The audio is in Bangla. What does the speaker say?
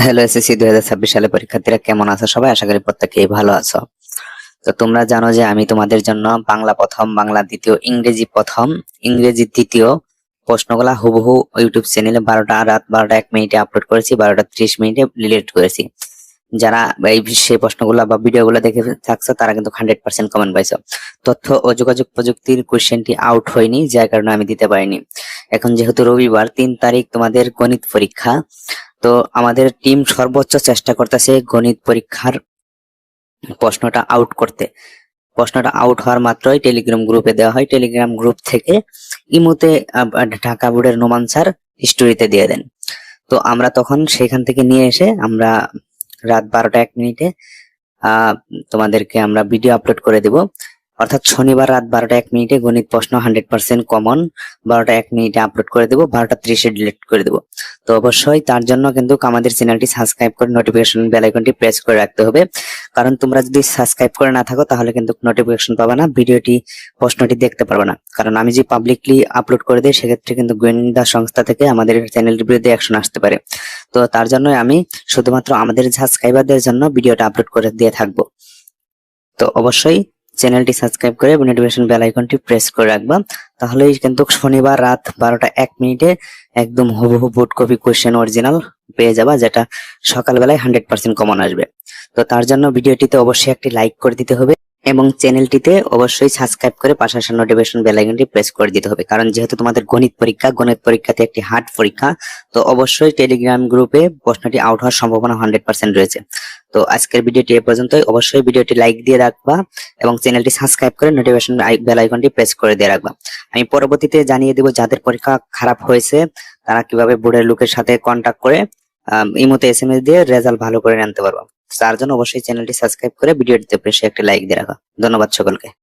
হ্যালো এসএসসি 2026 সালে পরীক্ষার্থীরা কেমন আছো সবাই? আশা করি প্রত্যেকেই ভালো আছো। তো তোমরা জানো যে আমি তোমাদের জন্য বাংলা প্রথম, বাংলা দ্বিতীয়, ইংরেজি প্রথম, ইংরেজি তৃতীয় প্রশ্নগুলা হুবহু ইউটিউব চ্যানেলে রাত 12টা 1 মিনিটে আপলোড করেছি, 12টা 30 মিনিটে ডিলিট করেছি। যারা এই সেই প্রশ্নগুলো বা ভিডিওগুলো দেখে থাকছো তারা কিন্তু 100% কমেন্ট পাইছো। তথ্য ও যোগাযোগ প্রযুক্তির কোশ্চেনটি আউট হয়নি, যার কারণে আমি দিতে পারিনি। এখন যেহেতু রবিবার 3 তারিখ তোমাদের গণিত পরীক্ষা, তো আমাদের টিম সর্বোচ্চ চেষ্টা করতেছে গণিত পরীক্ষার প্রশ্নটা আউট করতে। প্রশ্নটা আউট হওয়ার মাত্রই টেলিগ্রাম গ্রুপে দেওয়া হয়, টেলিগ্রাম গ্রুপ থেকে ইমোতে ঢাকা বোর্ডের নোমান স্যার হিস্টোরিতে দিয়ে দেন। তো আমরা তখন সেখান থেকে নিয়ে এসে আমরা রাত 12টা 1 মিনিটে তোমাদেরকে আমরা ভিডিও আপলোড করে দেব। অর্থাৎ শনিবার রাত 12টা 1 মিনিটে গণিত প্রশ্ন 100% কমন 12টা 1 মিনিটে আপলোড করে দেবো, 12টা 30-এ ডিলিট করে দেবো। তো অবশ্যই তার জন্য কিন্তু আমাদের চ্যানেলটি সাবস্ক্রাইব করে নোটিফিকেশন বেল আইকনটি প্রেস করে রাখতে হবে। কারণ তোমরা যদি সাবস্ক্রাইব করে না থাকো তাহলে কিন্তু নোটিফিকেশন পাবে না, প্রশ্নটি দেখতে পারবে না। কারণ আমি যে পাবলিকলি আপলোড করে দিই সেক্ষেত্রে কিন্তু গোয়েন্দা সংস্থা থেকে আমাদের চ্যানেলের বিরুদ্ধে অ্যাকশন আসতে পারে। তো তার জন্য আমি শুধুমাত্র আমাদের সাবস্ক্রাইবারদের জন্য ভিডিওটা আপলোড করে দিয়ে থাকবো। তো অবশ্যই চ্যানেলটি সাবস্ক্রাইব করে নোটিফিকেশন বেল আইকনটি প্রেস করে রাখবা, তাহলেই কিন্তু শনিবার রাত 12টা 1 মিনিটে একদম হুবহু বোর্ড কপি কোশ্চেন অরিজিনাল পেয়ে যাবা, যেটা সকালবেলায় 100% কমন আসবে। তো তার জন্য ভিডিওটিতে অবশ্যই একটি লাইক করে দিতে হবে এবং চ্যানেলটিতে অবশ্যই সাবস্ক্রাইব করে পাশে আসা নোটিফিকেশন বেল আইকনটি প্রেস করে দিতে হবে। কারণ যেহেতু তোমাদের গণিত পরীক্ষাতে একটি হার্ড পরীক্ষা, তো অবশ্যই টেলিগ্রাম গ্রুপে প্রশ্নটি আউট হওয়ার সম্ভাবনা 100% রয়েছে। তো আজকের ভিডিওটি এ পর্যন্তই। অবশ্যই ভিডিওটি লাইক দিয়ে রাখবা এবং চ্যানেলটি সাবস্ক্রাইব করে নোটিফিকেশন বেল আইকনটি প্রেস করে দিয়ে রাখবা। আমি পরবর্তীতে জানিয়ে দেব যাদের পরীক্ষা খারাপ হয়েছে তারা কিভাবে বোর্ডের লোকের সাথে কন্টাক্ট করে ইমোতে SMS দিয়ে রেজাল্ট ভালো করে আনতে পারবা। তার জন্য অবশ্যই চ্যানেলটি সাবস্ক্রাইব করে ভিডিওটিতে প্রেসে একটা লাইক দিয়ে রাখা। ধন্যবাদ সকলকে।